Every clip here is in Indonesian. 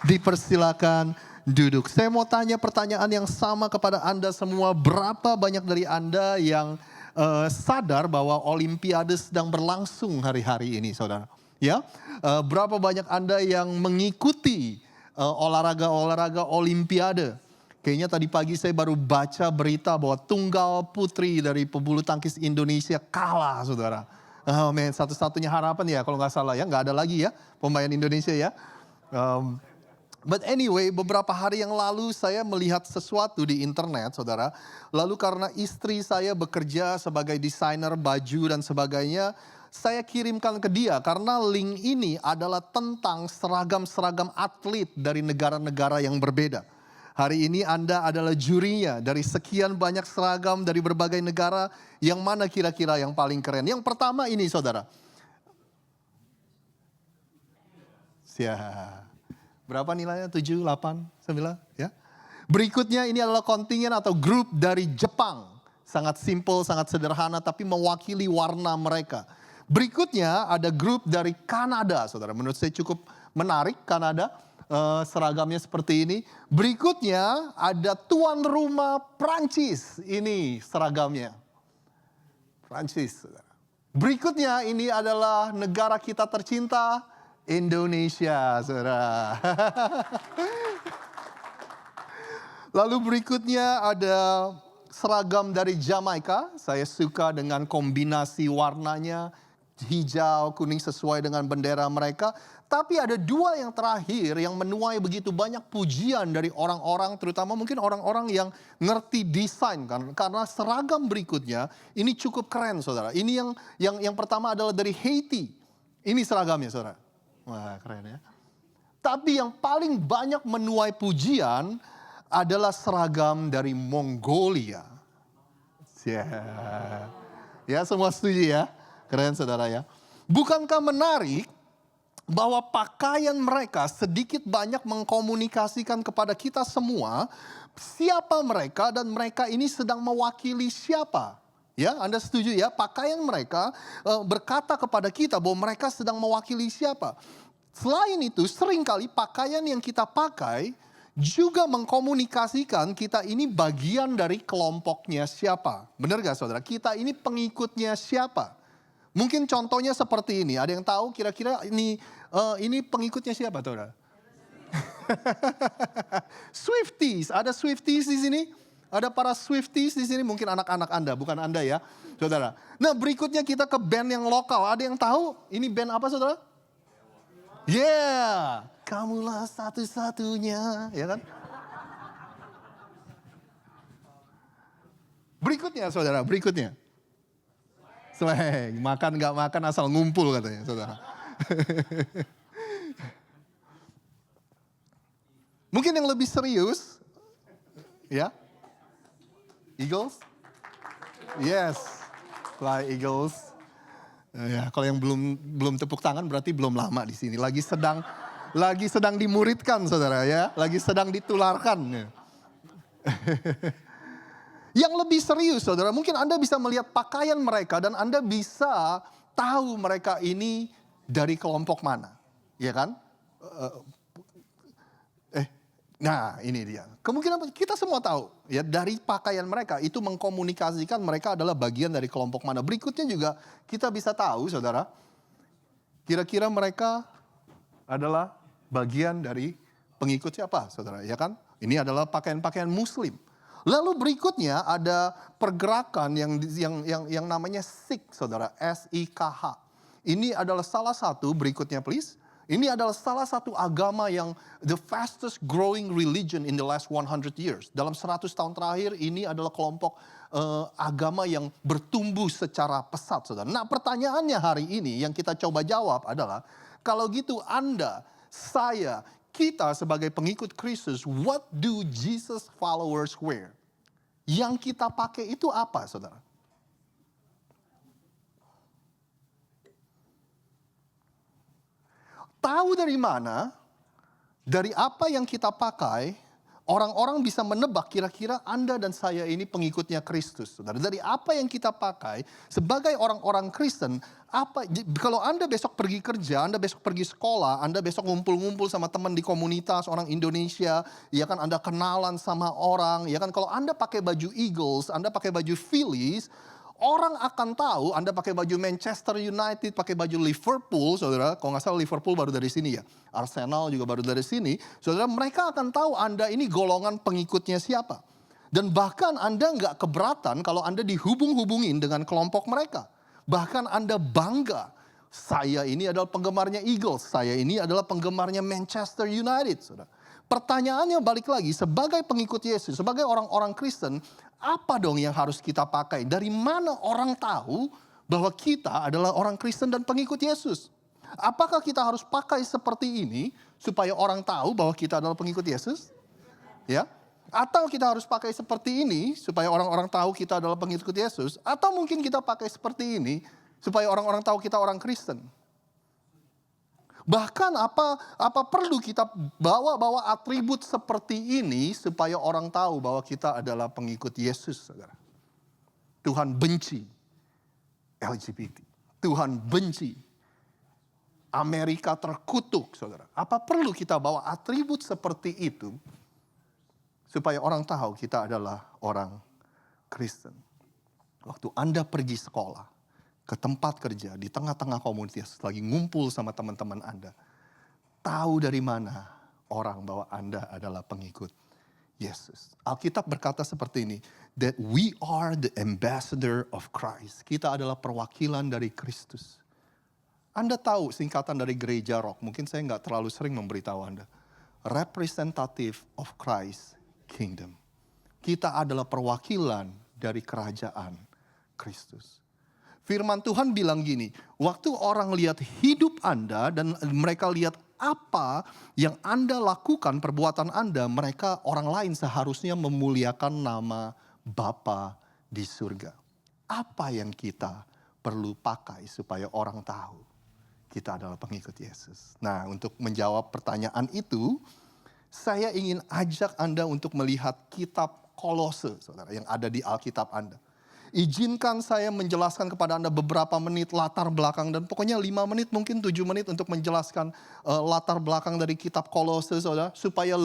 Dipersilakan duduk. Saya mau tanya pertanyaan yang sama kepada Anda semua. Berapa banyak dari Anda yang sadar bahwa Olimpiade sedang berlangsung hari-hari ini, saudara? Ya, berapa banyak Anda yang mengikuti olahraga-olahraga Olimpiade? Kayaknya tadi pagi saya baru baca berita bahwa tunggal putri dari pebulu tangkis Indonesia kalah, saudara. Oh man, satu-satunya harapan ya kalau nggak salah ya, nggak ada lagi ya pemain Indonesia ya. Um, But anyway, beberapa hari yang lalu saya melihat sesuatu di internet, saudara. Lalu karena istri saya bekerja sebagai desainer baju dan sebagainya, saya kirimkan ke dia karena link ini adalah tentang seragam-seragam atlet dari negara-negara yang berbeda. Hari ini Anda adalah jurinya dari sekian banyak seragam dari berbagai negara, yang mana kira-kira yang paling keren? Yang pertama ini, saudara. Siap. Berapa nilainya? 7, 8, 9 ya. Berikutnya ini adalah kontingen atau grup dari Jepang. Sangat simple, sangat sederhana tapi mewakili warna mereka. Berikutnya ada grup dari Kanada, saudara. Menurut saya cukup menarik Kanada. Seragamnya seperti ini. Berikutnya ada tuan rumah Prancis. Ini seragamnya. Prancis, saudara. Berikutnya ini adalah negara kita tercinta, Indonesia, saudara. Lalu berikutnya ada seragam dari Jamaika. Saya suka dengan kombinasi warnanya, hijau, kuning sesuai dengan bendera mereka. Tapi ada dua yang terakhir yang menuai begitu banyak pujian dari orang-orang, terutama mungkin orang-orang yang ngerti desain kan. Karena seragam berikutnya ini cukup keren, saudara. Ini yang pertama adalah dari Haiti. Ini seragamnya, saudara. Wah, keren ya. Tapi yang paling banyak menuai pujian adalah seragam dari Mongolia. Yeah. Ya, semua setuju ya? Keren, saudara ya. Bukankah menarik bahwa pakaian mereka sedikit banyak mengkomunikasikan kepada kita semua siapa mereka dan mereka ini sedang mewakili siapa? Ya, Anda setuju ya? Pakaian mereka berkata kepada kita bahwa mereka sedang mewakili siapa. Selain itu, seringkali pakaian yang kita pakai juga mengkomunikasikan kita ini bagian dari kelompoknya siapa. Benar gak, saudara? Kita ini pengikutnya siapa? Mungkin contohnya seperti ini. Ada yang tahu kira-kira ini pengikutnya siapa, saudara? Swifties. Ada Swifties di sini? Ada para Swifties di sini, mungkin anak-anak Anda, bukan Anda ya, saudara. Nah, berikutnya kita ke band yang lokal. Ada yang tahu ini band apa, saudara? Yeah, kamulah satu-satunya, ya kan? Berikutnya, saudara, berikutnya. Swag, makan gak makan asal ngumpul katanya, saudara. Mungkin yang lebih serius, ya. Eagles? Yes, Fly Eagles. Ya, kalau yang belum tepuk tangan berarti belum lama di sini. Lagi sedang dimuridkan, saudara ya. Lagi sedang ditularkan. Yang lebih serius, saudara, mungkin Anda bisa melihat pakaian mereka dan Anda bisa tahu mereka ini dari kelompok mana, ya kan? Nah, ini dia. Kemungkinan kita semua tahu ya, dari pakaian mereka itu mengkomunikasikan mereka adalah bagian dari kelompok mana. Berikutnya juga kita bisa tahu, saudara, kira-kira mereka adalah bagian dari pengikut siapa, saudara, ya kan? Ini adalah pakaian-pakaian Muslim. Lalu berikutnya ada pergerakan yang namanya Sikh, saudara, S-I-K-H. Ini adalah salah satu, berikutnya please. Ini adalah salah satu agama yang the fastest growing religion in the last 100 years. Dalam 100 tahun terakhir ini adalah kelompok agama yang bertumbuh secara pesat, saudara. Nah, pertanyaannya hari ini yang kita coba jawab adalah, kalau gitu Anda, saya, kita sebagai pengikut Kristus, what do Jesus followers wear? Yang kita pakai itu apa, saudara? Tahu dari mana, dari apa yang kita pakai, orang-orang bisa menebak kira-kira Anda dan saya ini pengikutnya Kristus. Saudara, dari apa yang kita pakai sebagai orang-orang Kristen, kalau Anda besok pergi kerja, Anda besok pergi sekolah, Anda besok ngumpul-ngumpul sama teman di komunitas orang Indonesia, ya kan Anda kenalan sama orang, ya kan kalau Anda pakai baju Eagles, Anda pakai baju Phillies, orang akan tahu Anda pakai baju Manchester United, pakai baju Liverpool, saudara. Kalau nggak salah Liverpool baru dari sini ya. Arsenal juga baru dari sini. Saudara, mereka akan tahu Anda ini golongan pengikutnya siapa. Dan bahkan Anda nggak keberatan kalau Anda dihubung-hubungin dengan kelompok mereka. Bahkan Anda bangga. Saya ini adalah penggemarnya Eagles. Saya ini adalah penggemarnya Manchester United, saudara. Pertanyaannya balik lagi, sebagai pengikut Yesus, sebagai orang-orang Kristen, apa dong yang harus kita pakai? Dari mana orang tahu bahwa kita adalah orang Kristen dan pengikut Yesus? Apakah kita harus pakai seperti ini supaya orang tahu bahwa kita adalah pengikut Yesus? Ya? Atau kita harus pakai seperti ini supaya orang-orang tahu kita adalah pengikut Yesus? Atau mungkin kita pakai seperti ini supaya orang-orang tahu kita orang Kristen? Bahkan apa perlu kita bawa atribut seperti ini supaya orang tahu bahwa kita adalah pengikut Yesus, saudara. Tuhan benci LGBT. Tuhan benci Amerika terkutuk, saudara. Apa perlu kita bawa atribut seperti itu supaya orang tahu kita adalah orang Kristen? Waktu Anda pergi sekolah, ke tempat kerja, di tengah-tengah komunitas, lagi ngumpul sama teman-teman Anda. Tahu dari mana orang bahwa Anda adalah pengikut Yesus. Alkitab berkata seperti ini, that we are the ambassador of Christ. Kita adalah perwakilan dari Kristus. Anda tahu singkatan dari gereja rock, mungkin saya nggak terlalu sering memberitahu Anda. Representative of Christ Kingdom. Kita adalah perwakilan dari kerajaan Kristus. Firman Tuhan bilang gini, waktu orang lihat hidup Anda dan mereka lihat apa yang Anda lakukan, perbuatan Anda, mereka orang lain seharusnya memuliakan nama Bapa di surga. Apa yang kita perlu pakai supaya orang tahu kita adalah pengikut Yesus? Nah, untuk menjawab pertanyaan itu, saya ingin ajak Anda untuk melihat kitab Kolose, saudara, yang ada di Alkitab Anda. Izinkan saya menjelaskan kepada Anda beberapa menit latar belakang dan pokoknya 5 menit mungkin 7 menit untuk menjelaskan latar belakang dari kitab Kolose, saudara, supaya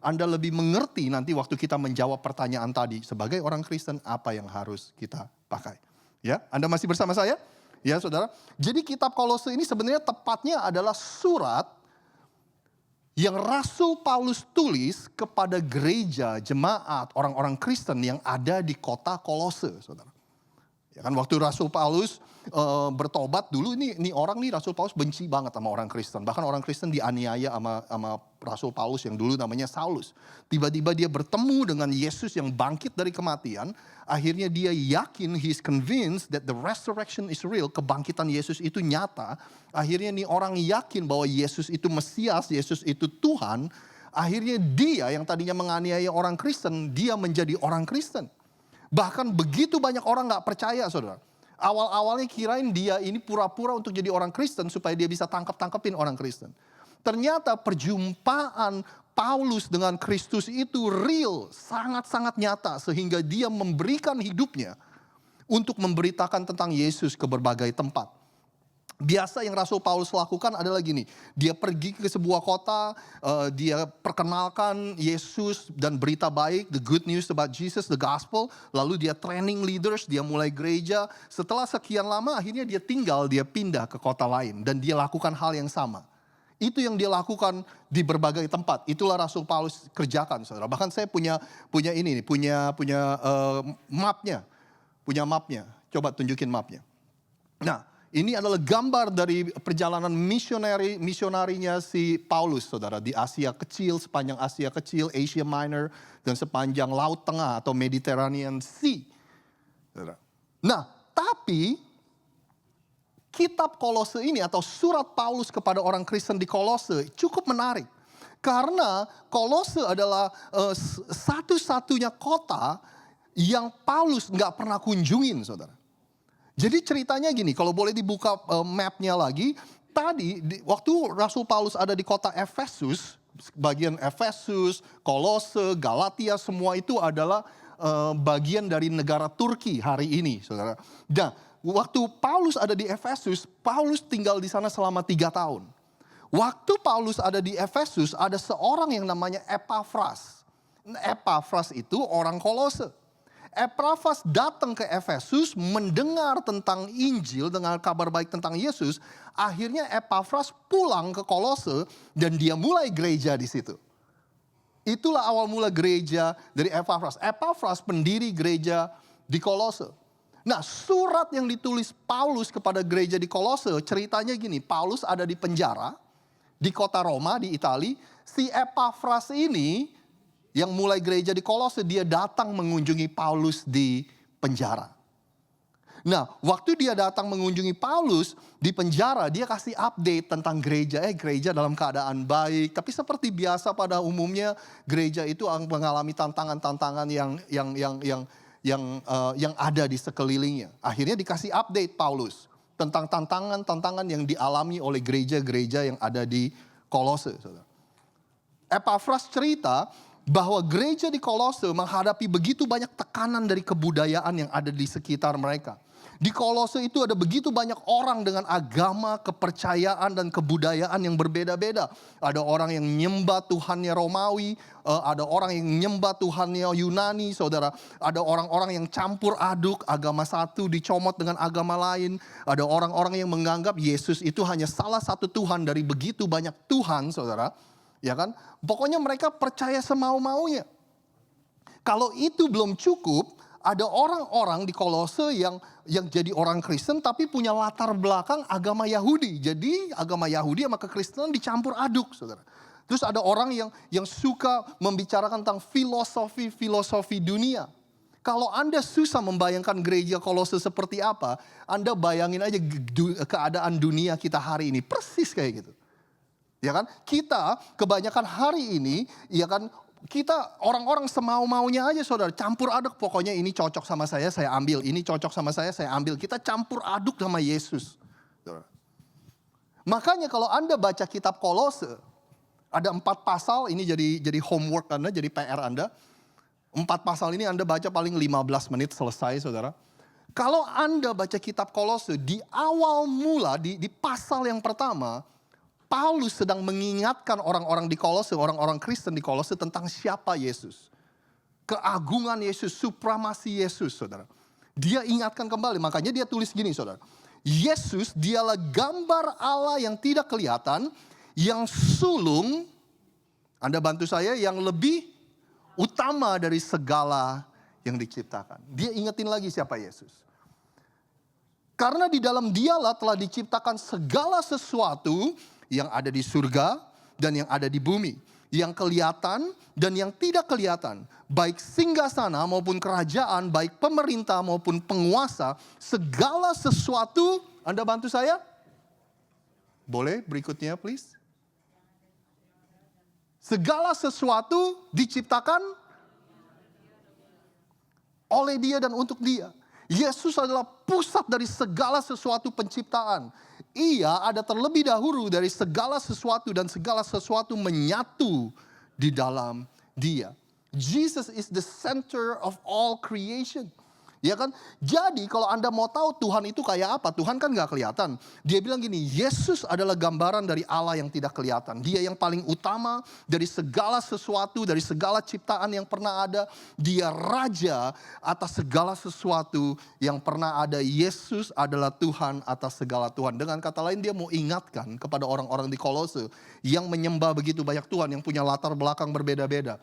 Anda lebih mengerti nanti waktu kita menjawab pertanyaan tadi sebagai orang Kristen apa yang harus kita pakai. Ya, Anda masih bersama saya? Ya, saudara. Jadi kitab Kolose ini sebenarnya tepatnya adalah surat yang Rasul Paulus tulis kepada gereja, jemaat, orang-orang Kristen yang ada di kota Kolose, saudara. Ya kan waktu Rasul Paulus bertobat dulu, ini orang nih Rasul Paulus benci banget sama orang Kristen. Bahkan orang Kristen dianiaya sama Rasul Paulus yang dulu namanya Saulus. Tiba-tiba dia bertemu dengan Yesus yang bangkit dari kematian. Akhirnya dia yakin, he's convinced that the resurrection is real. Kebangkitan Yesus itu nyata. Akhirnya nih orang yakin bahwa Yesus itu Mesias, Yesus itu Tuhan. Akhirnya dia yang tadinya menganiaya orang Kristen, dia menjadi orang Kristen. Bahkan begitu banyak orang gak percaya, saudara. Awal-awalnya kirain dia ini pura-pura untuk jadi orang Kristen supaya dia bisa tangkap-tangkepin orang Kristen. Ternyata perjumpaan Paulus dengan Kristus itu real, sangat-sangat nyata. Sehingga dia memberikan hidupnya untuk memberitakan tentang Yesus ke berbagai tempat. Biasa yang Rasul Paulus lakukan adalah gini, dia pergi ke sebuah kota, dia perkenalkan Yesus dan berita baik, the good news about Jesus, the gospel, lalu dia training leaders, dia mulai gereja, setelah sekian lama akhirnya dia pindah ke kota lain dan dia lakukan hal yang sama. Itu yang dia lakukan di berbagai tempat, itulah Rasul Paulus kerjakan, saudara. Bahkan saya punya mapnya, coba tunjukin mapnya. Nah, ini adalah gambar dari perjalanan misionarinya si Paulus, saudara. Di Asia Kecil, sepanjang Asia Kecil, Asia Minor, dan sepanjang Laut Tengah atau Mediterranean Sea. Saudara. Nah, tapi kitab Kolose ini atau surat Paulus kepada orang Kristen di Kolose cukup menarik. Karena Kolose adalah satu-satunya kota yang Paulus nggak pernah kunjungin, saudara. Jadi ceritanya gini, kalau boleh dibuka mapnya lagi. Tadi waktu Rasul Paulus ada di kota Efesus, bagian Efesus, Kolose, Galatia, semua itu adalah bagian dari negara Turki hari ini, saudara. Nah, waktu Paulus ada di Efesus, Paulus tinggal di sana selama 3 tahun. Waktu Paulus ada di Efesus, ada seorang yang namanya Epafras. Epafras itu orang Kolose. Epafras datang ke Efesus, mendengar tentang Injil, dengan kabar baik tentang Yesus. Akhirnya Epafras pulang ke Kolose dan dia mulai gereja di situ. Itulah awal mula gereja dari Epafras. Epafras pendiri gereja di Kolose. Nah, surat yang ditulis Paulus kepada gereja di Kolose, ceritanya gini, Paulus ada di penjara di kota Roma di Italia. Si Epafras ini yang mulai gereja di Kolose, dia datang mengunjungi Paulus di penjara. Nah, waktu dia datang mengunjungi Paulus di penjara, dia kasih update tentang gereja. Gereja dalam keadaan baik. Tapi seperti biasa pada umumnya, gereja itu mengalami tantangan-tantangan yang ada di sekelilingnya. Akhirnya dikasih update Paulus tentang tantangan-tantangan yang dialami oleh gereja-gereja yang ada di Kolose. Epafras cerita bahwa gereja di Kolose menghadapi begitu banyak tekanan dari kebudayaan yang ada di sekitar mereka. Di Kolose itu ada begitu banyak orang dengan agama, kepercayaan, dan kebudayaan yang berbeda-beda. Ada orang yang nyembah Tuhannya Romawi, ada orang yang nyembah Tuhannya Yunani, saudara. Ada orang-orang yang campur aduk, agama satu dicomot dengan agama lain. Ada orang-orang yang menganggap Yesus itu hanya salah satu Tuhan dari begitu banyak Tuhan, saudara. Ya kan? Pokoknya mereka percaya semau-maunya. Kalau itu belum cukup, ada orang-orang di Kolose yang jadi orang Kristen tapi punya latar belakang agama Yahudi. Jadi agama Yahudi sama kekristenan dicampur aduk, saudara. Terus ada orang yang suka membicarakan tentang filosofi dunia. Kalau Anda susah membayangkan gereja Kolose seperti apa, Anda bayangin aja keadaan dunia kita hari ini. Persis kayak gitu. Ya kan? Kita kebanyakan hari ini, ya kan, kita orang-orang semau-maunya aja, saudara. Campur aduk, pokoknya ini cocok sama saya ambil. Ini cocok sama saya ambil. Kita campur aduk sama Yesus. Saudara. Makanya kalau Anda baca kitab Kolose, ada 4 pasal, ini jadi homework Anda, jadi PR Anda. 4 pasal ini Anda baca paling 15 menit selesai, saudara. Kalau Anda baca kitab Kolose, di awal mula, di pasal yang pertama, Paulus sedang mengingatkan orang-orang di Kolose, orang-orang Kristen di Kolose tentang siapa Yesus. Keagungan Yesus, supremasi Yesus, saudara. Dia ingatkan kembali, makanya dia tulis gini, saudara. Yesus dialah gambar Allah yang tidak kelihatan, yang sulung, Anda bantu saya, yang lebih utama dari segala yang diciptakan. Dia ingetin lagi siapa Yesus. Karena di dalam dialah telah diciptakan segala sesuatu yang ada di surga dan yang ada di bumi. Yang kelihatan dan yang tidak kelihatan. Baik singgasana maupun kerajaan, baik pemerintah maupun penguasa. Segala sesuatu, Anda bantu saya? Boleh berikutnya please. Segala sesuatu diciptakan oleh Dia dan untuk Dia. Yesus adalah pusat dari segala sesuatu penciptaan. Ia ada terlebih dahulu dari segala sesuatu dan segala sesuatu menyatu di dalam Dia. Jesus is the center of all creation. Ya kan? Jadi kalau Anda mau tahu Tuhan itu kayak apa, Tuhan kan gak kelihatan. Dia bilang gini, Yesus adalah gambaran dari Allah yang tidak kelihatan. Dia yang paling utama dari segala sesuatu, dari segala ciptaan yang pernah ada. Dia raja atas segala sesuatu yang pernah ada. Yesus adalah Tuhan atas segala Tuhan. Dengan kata lain dia mau ingatkan kepada orang-orang di Kolose yang menyembah begitu banyak Tuhan, yang punya latar belakang berbeda-beda.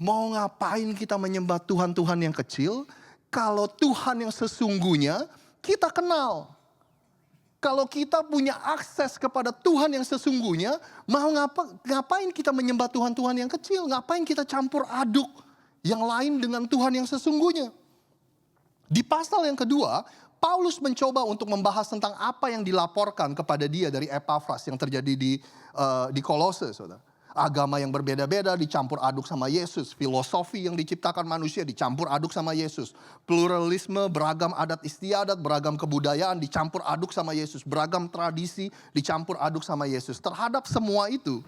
Mau ngapain kita menyembah Tuhan-Tuhan yang kecil, kalau Tuhan yang sesungguhnya kita kenal. Kalau kita punya akses kepada Tuhan yang sesungguhnya, mau ngapain kita menyembah Tuhan-Tuhan yang kecil? Ngapain kita campur aduk yang lain dengan Tuhan yang sesungguhnya? Di pasal yang kedua, Paulus mencoba untuk membahas tentang apa yang dilaporkan kepada dia dari Epafras yang terjadi di Kolose, saudara. Agama yang berbeda-beda dicampur aduk sama Yesus. Filosofi yang diciptakan manusia dicampur aduk sama Yesus. Pluralisme, beragam adat istiadat, beragam kebudayaan dicampur aduk sama Yesus. Beragam tradisi dicampur aduk sama Yesus. Terhadap semua itu,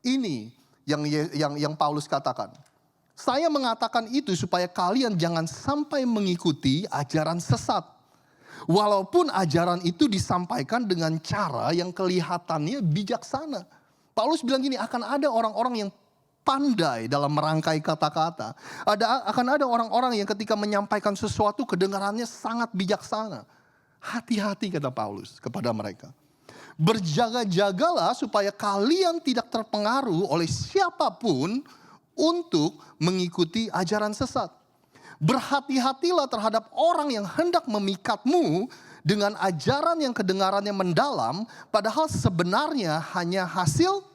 Ini yang Paulus katakan. Saya mengatakan itu supaya kalian jangan sampai mengikuti ajaran sesat. Walaupun ajaran itu disampaikan dengan cara yang kelihatannya bijaksana. Paulus bilang gini, akan ada orang-orang yang pandai dalam merangkai kata-kata. Akan ada orang-orang yang ketika menyampaikan sesuatu kedengarannya sangat bijaksana. Hati-hati kata Paulus kepada mereka. Berjaga-jagalah supaya kalian tidak terpengaruh oleh siapapun untuk mengikuti ajaran sesat. Berhati-hatilah terhadap orang yang hendak memikatmu dengan ajaran yang kedengarannya mendalam, padahal sebenarnya hanya hasil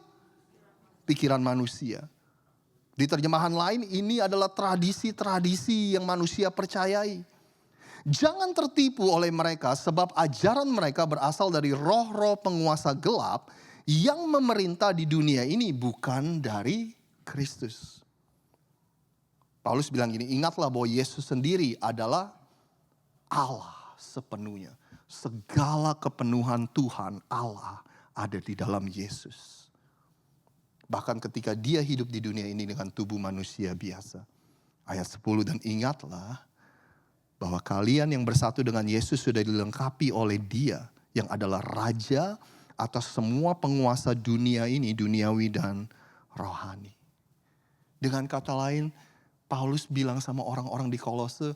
pikiran manusia. Di terjemahan lain, ini adalah tradisi-tradisi yang manusia percayai. Jangan tertipu oleh mereka sebab ajaran mereka berasal dari roh-roh penguasa gelap yang memerintah di dunia ini, bukan dari Kristus. Paulus bilang gini, ingatlah bahwa Yesus sendiri adalah Allah sepenuhnya. Segala kepenuhan Tuhan Allah ada di dalam Yesus. Bahkan ketika dia hidup di dunia ini dengan tubuh manusia biasa. Ayat 10, dan ingatlah bahwa kalian yang bersatu dengan Yesus sudah dilengkapi oleh Dia yang adalah Raja atas semua penguasa dunia ini, duniawi dan rohani. Dengan kata lain, Paulus bilang sama orang-orang di Kolose,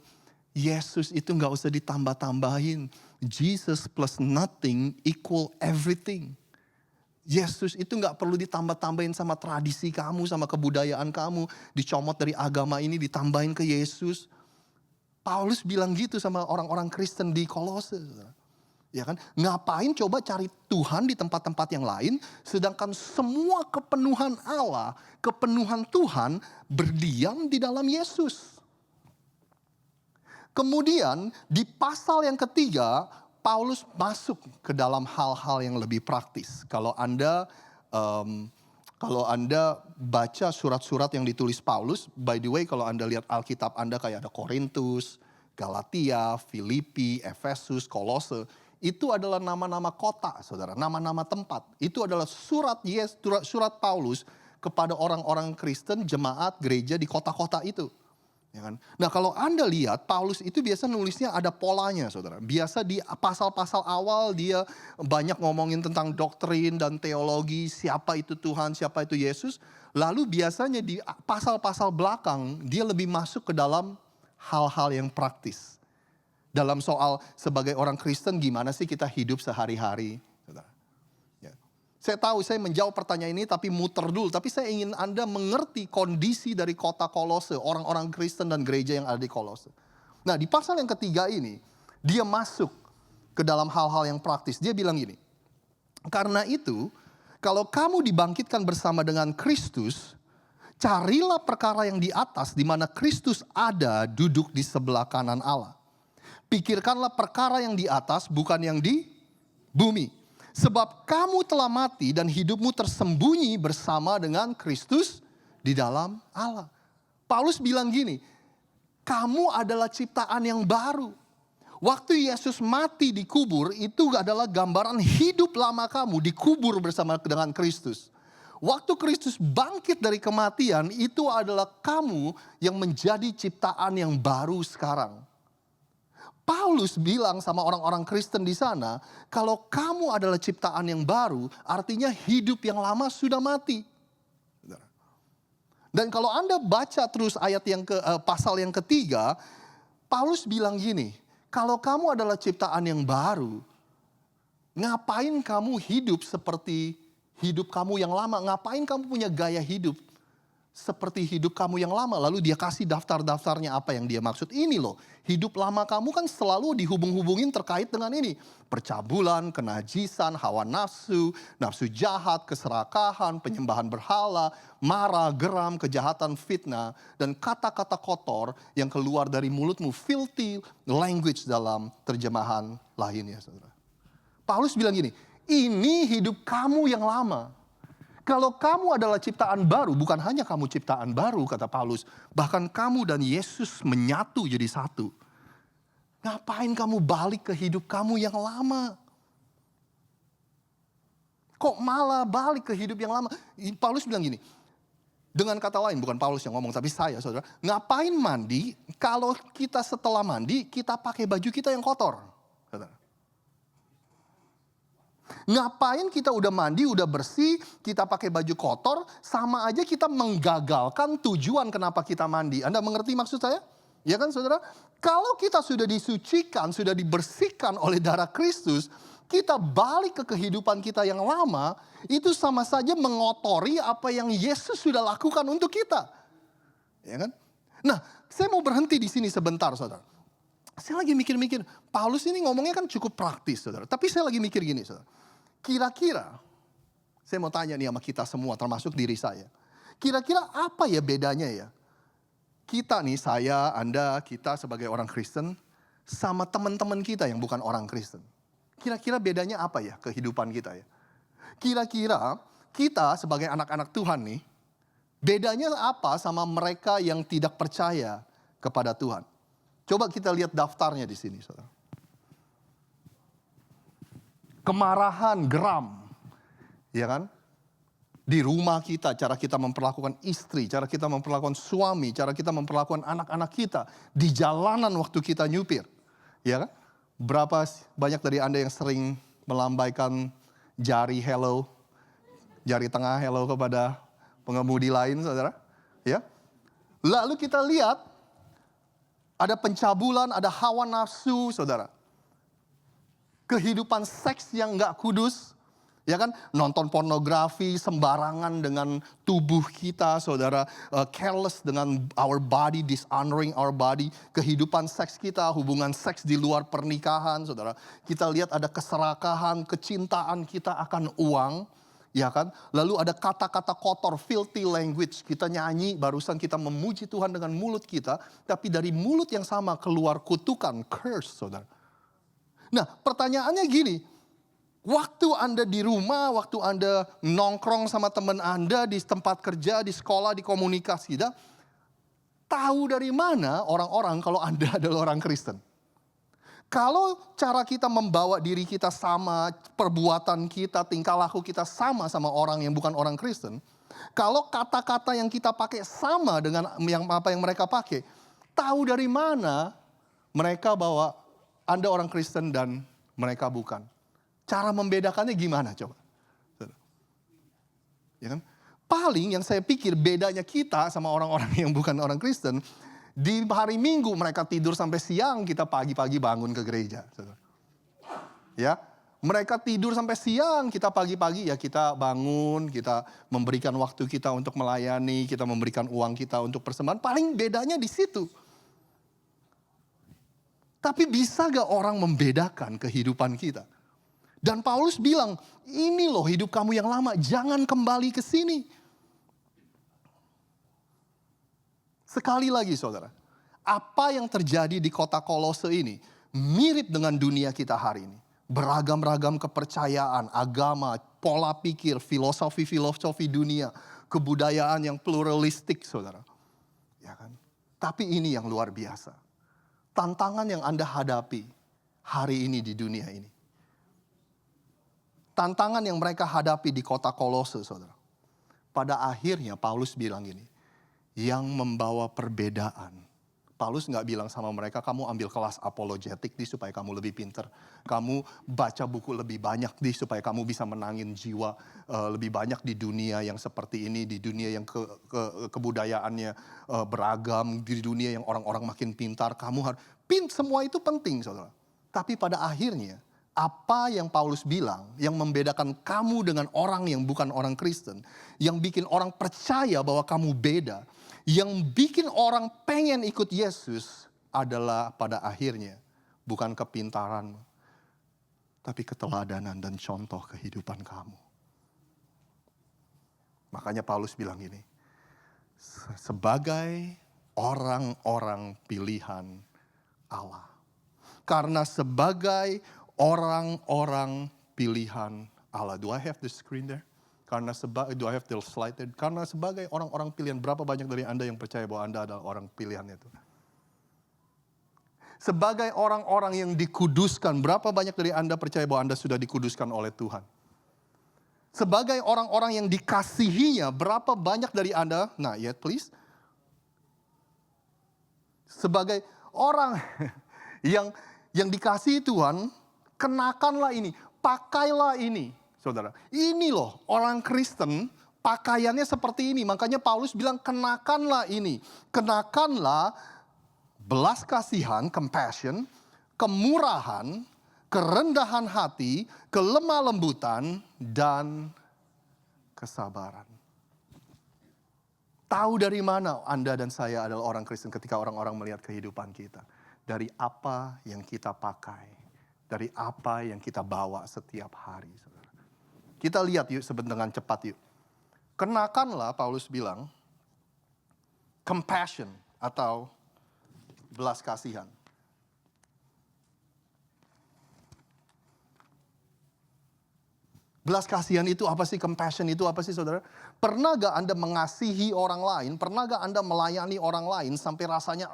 Yesus itu gak usah ditambah-tambahin. Jesus plus nothing equal everything. Yesus itu gak perlu ditambah-tambahin sama tradisi kamu, sama kebudayaan kamu. Dicomot dari agama ini, ditambahin ke Yesus. Paulus bilang gitu sama orang-orang Kristen di Kolose. Ya kan? Ngapain coba cari Tuhan di tempat-tempat yang lain, sedangkan semua kepenuhan Allah, kepenuhan Tuhan berdiam di dalam Yesus. Kemudian di pasal yang ketiga, Paulus masuk ke dalam hal-hal yang lebih praktis. Kalau Anda baca surat-surat yang ditulis Paulus, by the way kalau Anda lihat Alkitab Anda kayak ada Korintus, Galatia, Filipi, Efesus, Kolose, itu adalah nama-nama kota, saudara, nama-nama tempat. Itu adalah surat Paulus kepada orang-orang Kristen, jemaat, gereja di kota-kota itu. Ya kan? Nah kalau Anda lihat, Paulus itu biasa nulisnya ada polanya, saudara. Biasa di pasal-pasal awal dia banyak ngomongin tentang doktrin dan teologi, siapa itu Tuhan, siapa itu Yesus. Lalu biasanya di pasal-pasal belakang, dia lebih masuk ke dalam hal-hal yang praktis. Dalam soal sebagai orang Kristen gimana sih kita hidup sehari-hari. Ya. Saya tahu saya menjawab pertanyaan ini tapi muter dulu. Tapi saya ingin Anda mengerti kondisi dari kota Kolose. Orang-orang Kristen dan gereja yang ada di Kolose. Nah di pasal yang ketiga ini dia masuk ke dalam hal-hal yang praktis. Dia bilang gini. Karena itu kalau kamu dibangkitkan bersama dengan Kristus, carilah perkara yang di atas di mana Kristus ada duduk di sebelah kanan Allah. Pikirkanlah perkara yang di atas, bukan yang di bumi. Sebab kamu telah mati dan hidupmu tersembunyi bersama dengan Kristus di dalam Allah. Paulus bilang gini, kamu adalah ciptaan yang baru. Waktu Yesus mati dikubur, itu adalah gambaran hidup lama kamu dikubur bersama dengan Kristus. Waktu Kristus bangkit dari kematian, itu adalah kamu yang menjadi ciptaan yang baru sekarang. Paulus bilang sama orang-orang Kristen di sana, kalau kamu adalah ciptaan yang baru, artinya hidup yang lama sudah mati. Dan kalau Anda baca terus ayat pasal yang ketiga, Paulus bilang gini, kalau kamu adalah ciptaan yang baru, ngapain kamu hidup seperti hidup kamu yang lama? Ngapain kamu punya gaya hidup seperti hidup kamu yang lama? Lalu dia kasih daftar-daftarnya apa yang dia maksud. Ini loh, hidup lama kamu kan selalu dihubung-hubungin terkait dengan ini. Percabulan, kenajisan, hawa nafsu, nafsu jahat, keserakahan, penyembahan berhala, marah, geram, kejahatan, fitnah, dan kata-kata kotor yang keluar dari mulutmu. Filthy language dalam terjemahan lainnya, saudara. Paulus bilang gini, ini hidup kamu yang lama. Kalau kamu adalah ciptaan baru, bukan hanya kamu ciptaan baru, kata Paulus. Bahkan kamu dan Yesus menyatu jadi satu. Ngapain kamu balik ke hidup kamu yang lama? Kok malah balik ke hidup yang lama? Paulus bilang gini, dengan kata lain, bukan Paulus yang ngomong, tapi saya, saudara. Ngapain mandi kalau kita setelah mandi, kita pakai baju kita yang kotor? Saudara. Ngapain kita udah mandi, udah bersih, kita pakai baju kotor, sama aja kita menggagalkan tujuan kenapa kita mandi. Anda mengerti maksud saya? Ya kan saudara? Kalau kita sudah disucikan, sudah dibersihkan oleh darah Kristus, kita balik ke kehidupan kita yang lama, itu sama saja mengotori apa yang Yesus sudah lakukan untuk kita. Ya kan? Nah, saya mau berhenti di sini sebentar, saudara. Saya lagi mikir-mikir, Paulus ini ngomongnya kan cukup praktis, saudara. Tapi saya lagi mikir gini, saudara. Kira-kira, saya mau tanya nih sama kita semua, termasuk diri saya. Kira-kira apa ya bedanya ya? Kita nih, saya, Anda, kita sebagai orang Kristen, sama teman-teman kita yang bukan orang Kristen. Kira-kira bedanya apa ya kehidupan kita ya? Kira-kira kita sebagai anak-anak Tuhan nih, bedanya apa sama mereka yang tidak percaya kepada Tuhan? Coba kita lihat daftarnya di sini, saudara. Kemarahan, geram, ya kan? Di rumah kita, cara kita memperlakukan istri, cara kita memperlakukan suami, cara kita memperlakukan anak-anak kita. Di jalanan waktu kita nyupir, ya kan? Berapa banyak dari Anda yang sering melambaikan jari hello, jari tengah hello kepada pengemudi lain, saudara? Ya. Lalu kita lihat, ada pencabulan, ada hawa nafsu, saudara. Kehidupan seks yang gak kudus, ya kan? Nonton pornografi sembarangan dengan tubuh kita, saudara. Careless dengan our body, dishonoring our body. Kehidupan seks kita, hubungan seks di luar pernikahan, saudara. Kita lihat ada keserakahan, kecintaan kita akan uang, ya kan? Lalu ada kata-kata kotor, filthy language. Kita nyanyi, barusan kita memuji Tuhan dengan mulut kita, tapi dari mulut yang sama keluar kutukan, curse, saudara. Nah, pertanyaannya gini, waktu Anda di rumah, waktu Anda nongkrong sama teman Anda di tempat kerja, di sekolah, di komunikasi, tahu dari mana orang-orang kalau Anda adalah orang Kristen? Kalau cara kita membawa diri kita sama, perbuatan kita, tingkah laku kita sama orang yang bukan orang Kristen, kalau kata-kata yang kita pakai sama dengan apa yang mereka pakai, tahu dari mana mereka bahwa Anda orang Kristen dan mereka bukan? Cara membedakannya gimana coba? Ya kan? Paling yang saya pikir bedanya kita sama orang-orang yang bukan orang Kristen, di hari Minggu mereka tidur sampai siang, kita pagi-pagi bangun ke gereja. Ya, mereka tidur sampai siang, kita pagi-pagi ya kita bangun, kita memberikan waktu kita untuk melayani, kita memberikan uang kita untuk persembahan. Paling bedanya di situ. Tapi bisa gak orang membedakan kehidupan kita? Dan Paulus bilang, ini loh hidup kamu yang lama, jangan kembali ke sini. Sekali lagi saudara, apa yang terjadi di kota Kolose ini mirip dengan dunia kita hari ini. Beragam-ragam kepercayaan, agama, pola pikir, filosofi dunia, kebudayaan yang pluralistik saudara. Ya kan? Tapi ini yang luar biasa. Tantangan yang Anda hadapi hari ini di dunia ini. Tantangan yang mereka hadapi di kota Kolose, saudara. Pada akhirnya Paulus bilang gini, yang membawa perbedaan. Paulus nggak bilang sama mereka, kamu ambil kelas apologetik supaya kamu lebih pinter. Kamu baca buku lebih banyak supaya kamu bisa menangin jiwa lebih banyak di dunia yang seperti ini. Di dunia yang kebudayaannya beragam. Di dunia yang orang-orang makin pintar. Kamu harus, semua itu penting saudara. Tapi pada akhirnya, apa yang Paulus bilang, yang membedakan kamu dengan orang yang bukan orang Kristen. Yang bikin orang percaya bahwa kamu beda. Yang bikin orang pengen ikut Yesus adalah pada akhirnya bukan kepintaranmu, tapi keteladanan dan contoh kehidupan kamu. Makanya Paulus bilang gini, sebagai orang-orang pilihan Allah. Karena sebagai orang-orang pilihan Allah. Do I have the screen there? Karena do I have the slide there? Karena sebagai orang-orang pilihan, berapa banyak dari Anda yang percaya bahwa Anda adalah orang pilihan itu? Sebagai orang-orang yang dikuduskan, berapa banyak dari Anda percaya bahwa Anda sudah dikuduskan oleh Tuhan? Sebagai orang-orang yang dikasihinya, berapa banyak dari Anda, not yet please. Sebagai orang yang dikasihi Tuhan, kenakanlah ini, pakailah ini. Saudara, ini loh orang Kristen pakaiannya seperti ini. Makanya Paulus bilang kenakanlah ini. Kenakanlah belas kasihan, compassion, kemurahan, kerendahan hati, kelemah lembutan, dan kesabaran. Tahu dari mana Anda dan saya adalah orang Kristen ketika orang-orang melihat kehidupan kita. Dari apa yang kita pakai. Dari apa yang kita bawa setiap hari. Saudara. Kita lihat yuk dengan cepat yuk. Kenakanlah Paulus bilang compassion atau belas kasihan. Belas kasihan itu apa sih? Compassion itu apa sih saudara? Pernah gak Anda mengasihi orang lain? Pernah gak Anda melayani orang lain sampai rasanya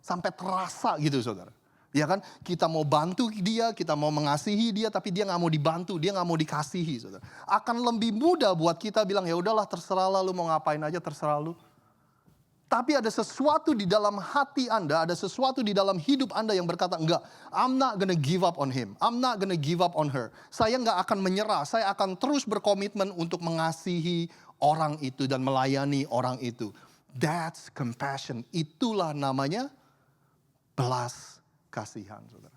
sampai terasa gitu saudara? Ya kan? Kita mau bantu dia, kita mau mengasihi dia, tapi dia gak mau dibantu, dia gak mau dikasihi saudara. Akan lebih mudah buat kita bilang ya udahlah terserah lah lu mau ngapain aja terserah lu. Tapi ada sesuatu di dalam hati Anda, ada sesuatu di dalam hidup Anda yang berkata, enggak, I'm not gonna give up on him. I'm not gonna give up on her. Saya enggak akan menyerah, saya akan terus berkomitmen untuk mengasihi orang itu dan melayani orang itu. That's compassion. Itulah namanya belas kasihan, saudara.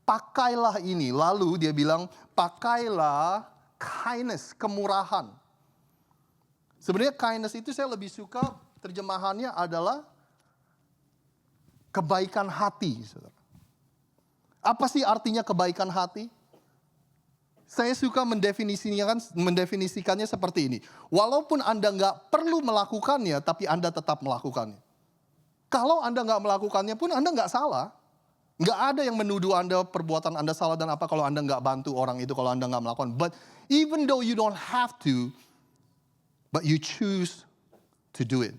Pakailah ini, lalu dia bilang, pakailah kindness, kemurahan. Sebenarnya kindness itu saya lebih suka terjemahannya adalah kebaikan hati. Saudara. Apa sih artinya kebaikan hati? Saya suka mendefinisikannya seperti ini. Walaupun Anda nggak perlu melakukannya, tapi Anda tetap melakukannya. Kalau Anda nggak melakukannya pun Anda nggak salah. Nggak ada yang menuduh Anda perbuatan Anda salah dan apa kalau Anda nggak bantu orang itu, kalau Anda nggak melakukan. But even though you don't have to, but you choose to do it.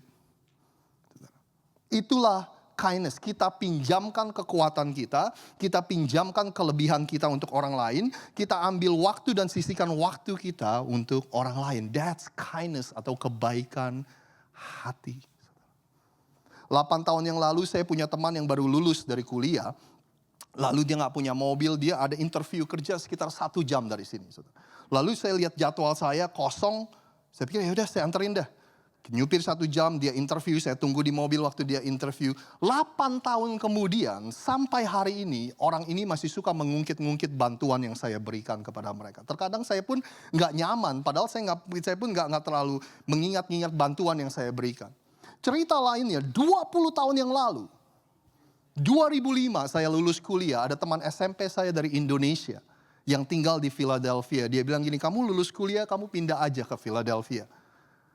Itulah kindness. Kita pinjamkan kekuatan kita pinjamkan kelebihan kita untuk orang lain, kita ambil waktu dan sisihkan waktu kita untuk orang lain. That's kindness atau kebaikan hati. 8 tahun yang lalu saya punya teman yang baru lulus dari kuliah. Lalu dia gak punya mobil, dia ada interview kerja sekitar 1 jam dari sini. Lalu saya lihat jadwal saya kosong, saya pikir ya udah saya anterin dah. Nyupir 1 jam, dia interview, saya tunggu di mobil waktu dia interview. 8 tahun kemudian, sampai hari ini, orang ini masih suka mengungkit-ungkit bantuan yang saya berikan kepada mereka. Terkadang saya pun gak nyaman, padahal saya pun gak terlalu mengingat-ingat bantuan yang saya berikan. Cerita lainnya, 20 tahun yang lalu, 2005 saya lulus kuliah, ada teman SMP saya dari Indonesia yang tinggal di Philadelphia. Dia bilang gini, kamu lulus kuliah, kamu pindah aja ke Philadelphia.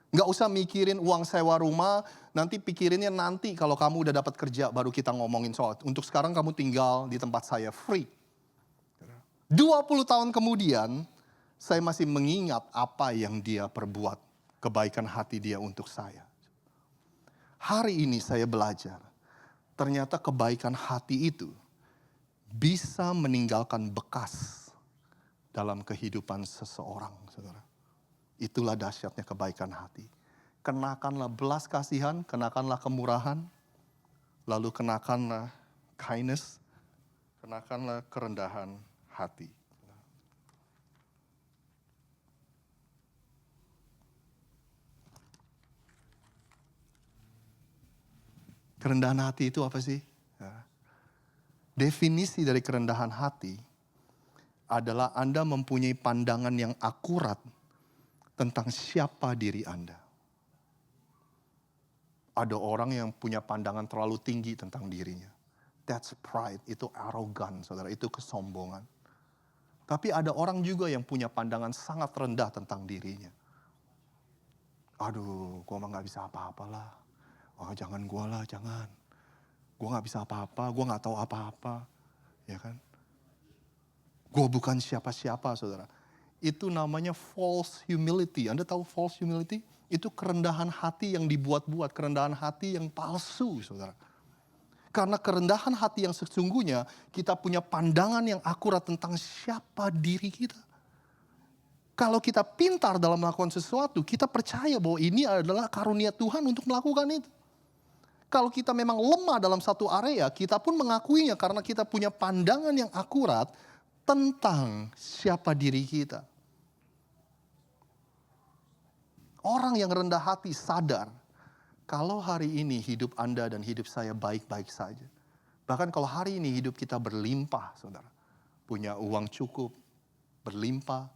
Nggak usah mikirin uang sewa rumah, nanti pikirinnya nanti kalau kamu udah dapat kerja baru kita ngomongin soal. Untuk sekarang kamu tinggal di tempat saya free. 20 tahun kemudian, saya masih mengingat apa yang dia perbuat. Kebaikan hati dia untuk saya. Hari ini saya belajar, ternyata kebaikan hati itu bisa meninggalkan bekas dalam kehidupan seseorang, saudara. Itulah dahsyatnya kebaikan hati. Kenakanlah belas kasihan, kenakanlah kemurahan, lalu kenakanlah kindness, kenakanlah kerendahan hati. Kerendahan hati itu apa sih? Definisi dari kerendahan hati adalah Anda mempunyai pandangan yang akurat tentang siapa diri Anda. Ada orang yang punya pandangan terlalu tinggi tentang dirinya. That's pride, itu arogan, saudara, itu kesombongan. Tapi ada orang juga yang punya pandangan sangat rendah tentang dirinya. Aduh, gue mah gak bisa apa-apalah. Oh jangan gue lah, jangan. Gue gak bisa apa-apa, gue gak tahu apa-apa. Ya kan? Gue bukan siapa-siapa, saudara. Itu namanya false humility. Anda tahu false humility? Itu kerendahan hati yang dibuat-buat, kerendahan hati yang palsu, saudara. Karena kerendahan hati yang sesungguhnya, kita punya pandangan yang akurat tentang siapa diri kita. Kalau kita pintar dalam melakukan sesuatu, kita percaya bahwa ini adalah karunia Tuhan untuk melakukan itu. Kalau kita memang lemah dalam satu area, kita pun mengakuinya karena kita punya pandangan yang akurat tentang siapa diri kita. Orang yang rendah hati sadar, kalau hari ini hidup Anda dan hidup saya baik-baik saja. Bahkan kalau hari ini hidup kita berlimpah, saudara. Punya uang cukup, berlimpah,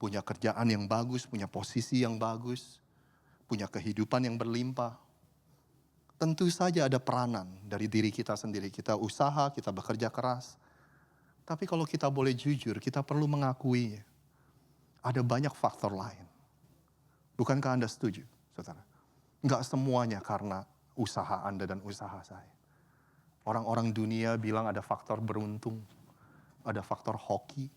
punya kerjaan yang bagus, punya posisi yang bagus, punya kehidupan yang berlimpah. Tentu saja ada peranan dari diri kita sendiri. Kita usaha, kita bekerja keras. Tapi kalau kita boleh jujur, kita perlu mengakui ada banyak faktor lain. Bukankah Anda setuju, saudara? Enggak semuanya karena usaha Anda dan usaha saya. Orang-orang dunia bilang ada faktor beruntung, ada faktor hoki.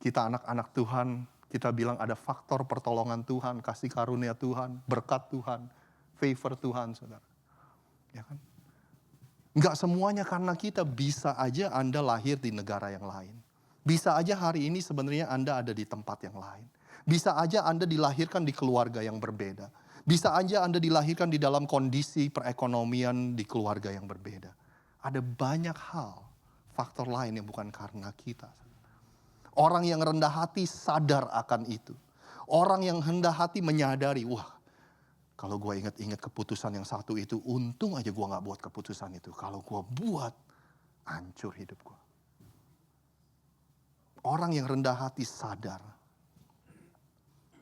Kita anak-anak Tuhan, kita bilang ada faktor pertolongan Tuhan, kasih karunia Tuhan, berkat Tuhan, favor Tuhan, saudara. Ya kan? Enggak semuanya karena kita, bisa aja Anda lahir di negara yang lain. Bisa aja hari ini sebenarnya Anda ada di tempat yang lain. Bisa aja Anda dilahirkan di keluarga yang berbeda. Bisa aja Anda dilahirkan di dalam kondisi perekonomian di keluarga yang berbeda. Ada banyak hal, faktor lain yang bukan karena kita. Orang yang rendah hati sadar akan itu. Orang yang rendah hati menyadari, wah, kalau gue ingat-ingat keputusan yang satu itu, untung aja gue gak buat keputusan itu. Kalau gue buat, hancur hidup gue. Orang yang rendah hati sadar.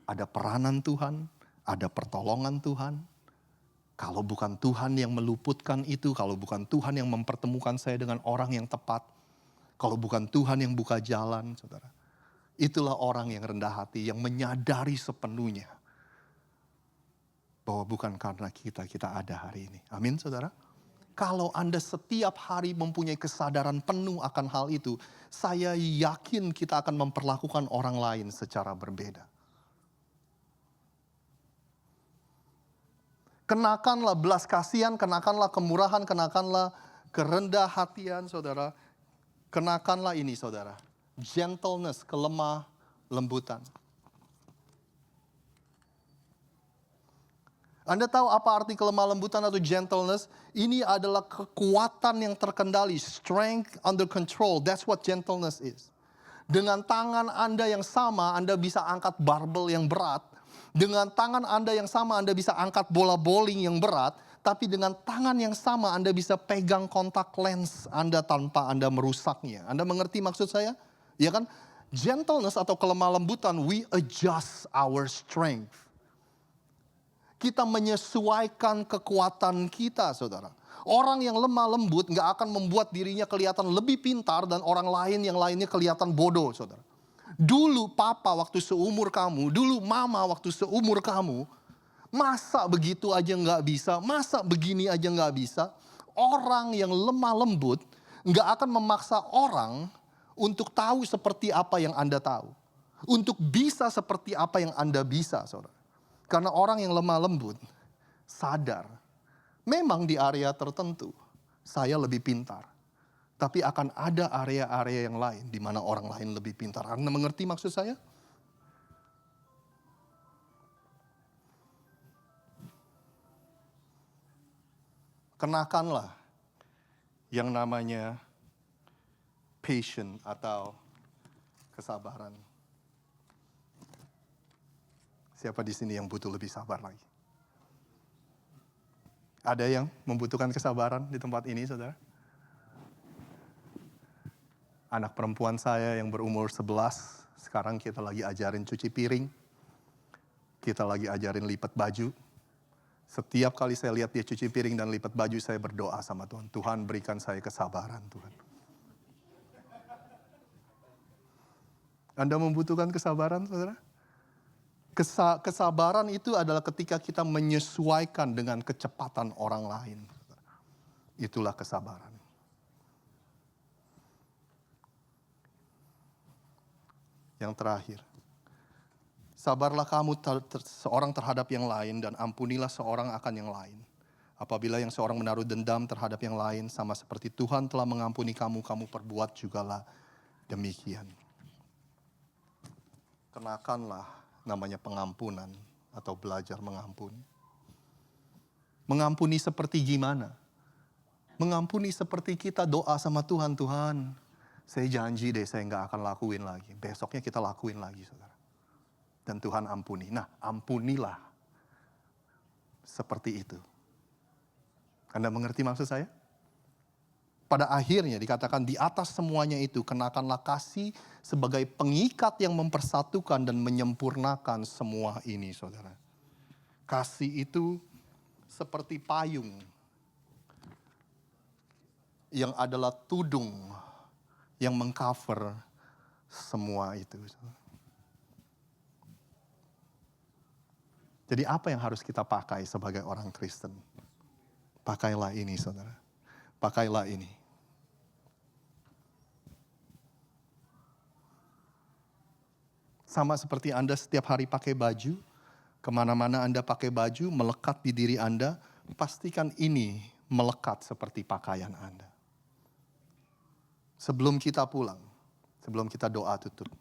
Ada peranan Tuhan, ada pertolongan Tuhan. Kalau bukan Tuhan yang meluputkan itu, kalau bukan Tuhan yang mempertemukan saya dengan orang yang tepat, kalau bukan Tuhan yang buka jalan, saudara. Itulah orang yang rendah hati, yang menyadari sepenuhnya bahwa bukan karena kita ada hari ini. Amin, saudara. Kalau Anda setiap hari mempunyai kesadaran penuh akan hal itu, saya yakin kita akan memperlakukan orang lain secara berbeda. Kenakanlah belas kasihan, kenakanlah kemurahan, kenakanlah kerendah hatian, saudara. Kenakanlah ini, saudara. Gentleness, kelemah lembutan. Anda tahu apa arti kelemah lembutan atau gentleness? Ini adalah kekuatan yang terkendali, strength under control. That's what gentleness is. Dengan tangan Anda yang sama, Anda bisa angkat barbel yang berat. Dengan tangan Anda yang sama, Anda bisa angkat bola bowling yang berat. Tapi dengan tangan yang sama Anda bisa pegang kontak lens Anda tanpa Anda merusaknya. Anda mengerti maksud saya? Ya kan? Gentleness atau kelemah lembutan, we adjust our strength. Kita menyesuaikan kekuatan kita, saudara. Orang yang lemah lembut gak akan membuat dirinya kelihatan lebih pintar dan orang lain yang lainnya kelihatan bodoh, saudara. Dulu papa waktu seumur kamu, dulu mama waktu seumur kamu, masa begitu aja gak bisa, masa begini aja gak bisa. Orang yang lemah lembut gak akan memaksa orang untuk tahu seperti apa yang Anda tahu. Untuk bisa seperti apa yang Anda bisa, saudara. Karena orang yang lemah lembut sadar, memang di area tertentu saya lebih pintar. Tapi akan ada area-area yang lain di mana orang lain lebih pintar. Anda mengerti maksud saya? Kenakanlah yang namanya patient atau kesabaran. Siapa di sini yang butuh lebih sabar lagi? Ada yang membutuhkan kesabaran di tempat ini, saudara? Anak perempuan saya yang berumur 11, sekarang kita lagi ajarin cuci piring. Kita lagi ajarin lipat baju. Setiap kali saya lihat dia cuci piring dan lipat baju, saya berdoa sama Tuhan. Tuhan berikan saya kesabaran, Tuhan. Anda membutuhkan kesabaran, saudara? Kesabaran itu adalah ketika kita menyesuaikan dengan kecepatan orang lain. Itulah kesabaran. Yang terakhir, sabarlah kamu seorang terhadap yang lain dan ampunilah seorang akan yang lain. Apabila yang seorang menaruh dendam terhadap yang lain, sama seperti Tuhan telah mengampuni kamu, kamu perbuat jugalah demikian. Kenakanlah namanya pengampunan atau belajar mengampuni. Mengampuni seperti gimana? Mengampuni seperti kita doa sama Tuhan, Tuhan, saya janji deh saya nggak akan lakuin lagi. Besoknya kita lakuin lagi, saudara. Dan Tuhan ampuni. Nah, ampunilah seperti itu. Anda mengerti maksud saya? Pada akhirnya dikatakan di atas semuanya itu kenakanlah kasih sebagai pengikat yang mempersatukan dan menyempurnakan semua ini, saudara. Kasih itu seperti payung yang adalah tudung yang mengcover semua itu. Jadi apa yang harus kita pakai sebagai orang Kristen? Pakailah ini, saudara. Pakailah ini. Sama seperti Anda setiap hari pakai baju, kemana-mana Anda pakai baju, melekat di diri Anda, pastikan ini melekat seperti pakaian Anda. Sebelum kita pulang, sebelum kita doa tutup.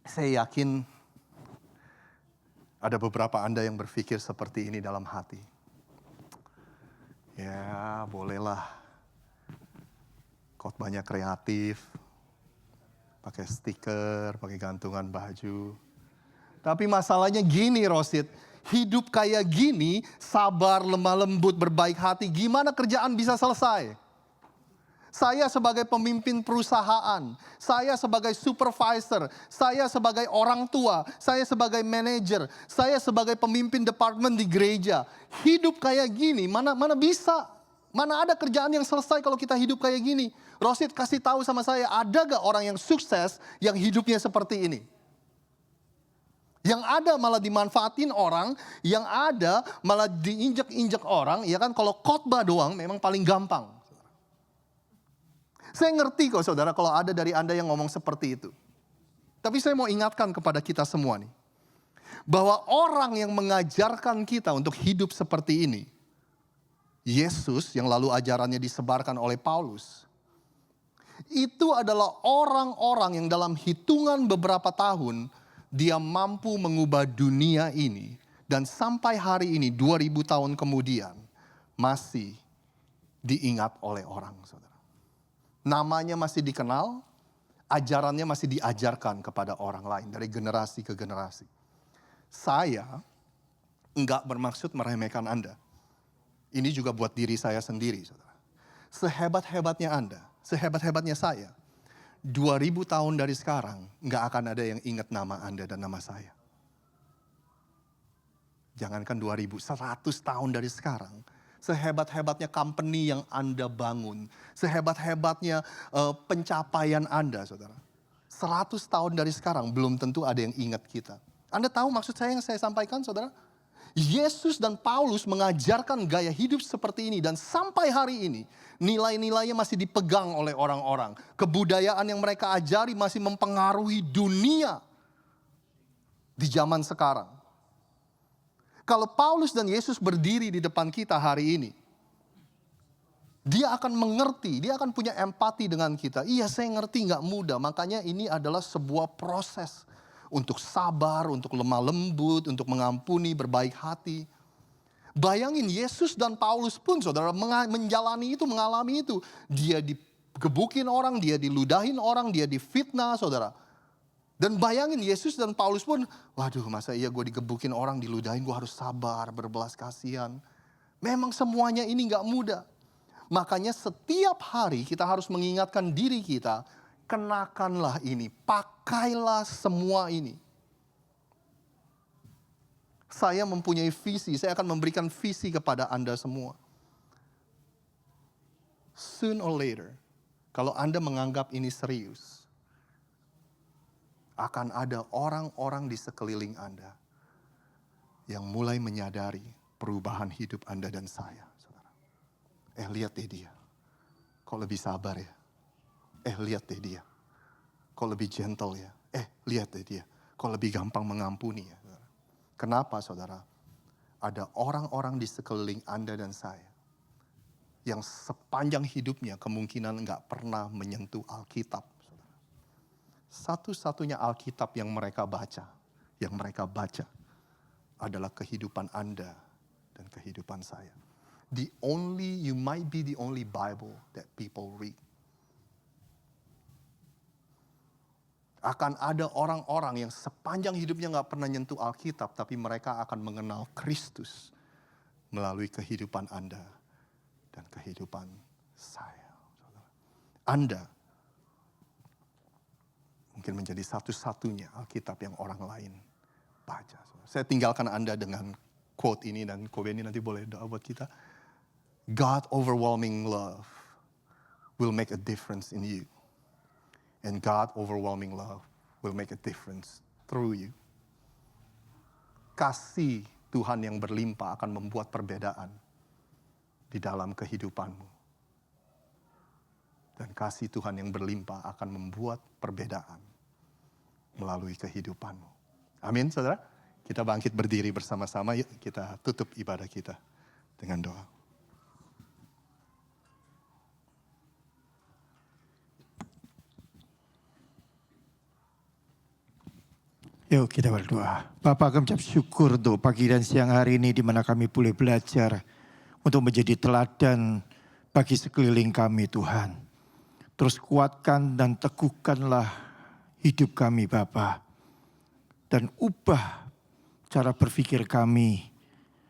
Saya yakin ada beberapa Anda yang berpikir seperti ini dalam hati. Ya, bolehlah. Khotbahnya kreatif. Pakai stiker, pakai gantungan baju. Tapi masalahnya gini, Rosid. Hidup kayak gini, sabar, lemah lembut, berbaik hati. Gimana kerjaan bisa selesai? Saya sebagai pemimpin perusahaan, saya sebagai supervisor, saya sebagai orang tua, saya sebagai manajer, saya sebagai pemimpin departemen di gereja. Hidup kayak gini, mana bisa? Mana ada kerjaan yang selesai kalau kita hidup kayak gini? Rosid kasih tahu sama saya, ada gak orang yang sukses yang hidupnya seperti ini? Yang ada malah dimanfaatin orang, yang ada malah diinjek-injek orang, ya kan kalau khotbah doang memang paling gampang. Saya ngerti kok saudara kalau ada dari Anda yang ngomong seperti itu. Tapi saya mau ingatkan kepada kita semua nih. Bahwa orang yang mengajarkan kita untuk hidup seperti ini, Yesus yang lalu ajarannya disebarkan oleh Paulus, itu adalah orang-orang yang dalam hitungan beberapa tahun dia mampu mengubah dunia ini. Dan sampai hari ini 2000 tahun kemudian masih diingat oleh orang, saudara. Namanya masih dikenal, ajarannya masih diajarkan kepada orang lain dari generasi ke generasi. Saya enggak bermaksud meremehkan Anda. Ini juga buat diri saya sendiri, saudara. Sehebat-hebatnya Anda, sehebat-hebatnya saya, 2000 tahun dari sekarang, nggak akan ada yang ingat nama Anda dan nama saya. Jangankan 2000, 100 tahun dari sekarang, sehebat-hebatnya company yang Anda bangun, sehebat-hebatnya pencapaian Anda, saudara. 100 tahun dari sekarang, belum tentu ada yang ingat kita. Anda tahu maksud saya yang saya sampaikan, saudara? Yesus dan Paulus mengajarkan gaya hidup seperti ini. Dan sampai hari ini nilai-nilainya masih dipegang oleh orang-orang. Kebudayaan yang mereka ajari masih mempengaruhi dunia di zaman sekarang. Kalau Paulus dan Yesus berdiri di depan kita hari ini, dia akan mengerti, dia akan punya empati dengan kita. Iya, saya ngerti, gak mudah. Makanya ini adalah sebuah proses. Untuk sabar, untuk lemah lembut, untuk mengampuni, berbaik hati. Bayangin Yesus dan Paulus pun saudara menjalani itu, mengalami itu. Dia digebukin orang, dia diludahin orang, dia difitnah saudara. Dan bayangin Yesus dan Paulus pun, waduh masa iya gue digebukin orang, diludahin, gue harus sabar, berbelas kasihan. Memang semuanya ini gak mudah. Makanya setiap hari kita harus mengingatkan diri kita, kenakanlah ini, pakailah semua ini. Saya mempunyai visi, saya akan memberikan visi kepada Anda semua. Soon or later, kalau Anda menganggap ini serius, akan ada orang-orang di sekeliling Anda yang mulai menyadari perubahan hidup Anda dan saya. Saudara. Lihat deh dia, kok lebih sabar ya. Lihat deh dia, kok lebih gentle ya. Lihat deh dia, kok lebih gampang mengampuni ya. Kenapa saudara? Ada orang-orang di sekeliling Anda dan saya yang sepanjang hidupnya kemungkinan nggak pernah menyentuh Alkitab. Saudara. satu-satunya Alkitab yang mereka baca adalah kehidupan Anda dan kehidupan saya. You might be the only Bible that people read. Akan ada orang-orang yang sepanjang hidupnya nggak pernah nyentuh Alkitab, tapi mereka akan mengenal Kristus melalui kehidupan Anda dan kehidupan saya. Anda mungkin menjadi satu-satunya Alkitab yang orang lain baca. Saya tinggalkan Anda dengan quote ini, dan Kobe ini nanti boleh doa buat kita. God overwhelming love will make a difference in you. And God overwhelming love will make a difference through you. Kasih Tuhan yang berlimpah akan membuat perbedaan di dalam kehidupanmu. Dan kasih Tuhan yang berlimpah akan membuat perbedaan melalui kehidupanmu. Amin, saudara. Kita bangkit berdiri bersama-sama. Yuk kita tutup ibadah kita dengan doa. Yuk kita berdoa. Bapak, kami ucap syukur untuk pagi dan siang hari ini di mana kami boleh belajar untuk menjadi teladan bagi sekeliling kami Tuhan. Terus kuatkan dan teguhkanlah hidup kami Bapa. Dan ubah cara berpikir kami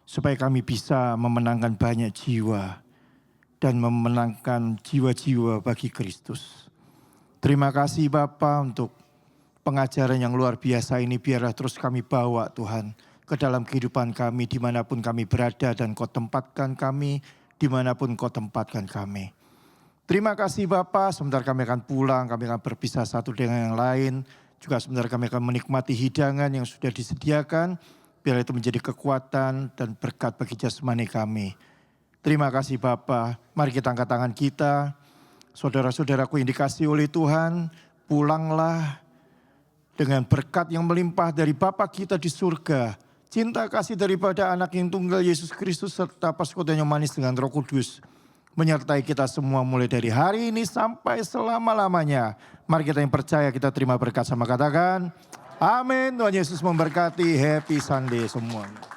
supaya kami bisa memenangkan banyak jiwa dan memenangkan jiwa-jiwa bagi Kristus. Terima kasih Bapa untuk pengajaran yang luar biasa ini, biarlah terus kami bawa Tuhan ke dalam kehidupan kami dimanapun kami berada, dan Kau tempatkan kami dimanapun Kau tempatkan kami. Terima kasih Bapa, sebentar kami akan pulang, kami akan berpisah satu dengan yang lain. Juga sebentar kami akan menikmati hidangan yang sudah disediakan, biar itu menjadi kekuatan dan berkat bagi jasmani kami. Terima kasih Bapa, mari kita angkat tangan kita. Saudara-saudaraku yang dikasihi oleh Tuhan, pulanglah dengan berkat yang melimpah dari Bapa kita di surga, cinta kasih daripada anak yang tunggal Yesus Kristus, serta persekutuan yang manis dengan Roh Kudus menyertai kita semua mulai dari hari ini sampai selama-lamanya. Mari kita yang percaya kita terima berkat sama, katakan amin. Tuhan Yesus memberkati. Happy Sunday semuanya.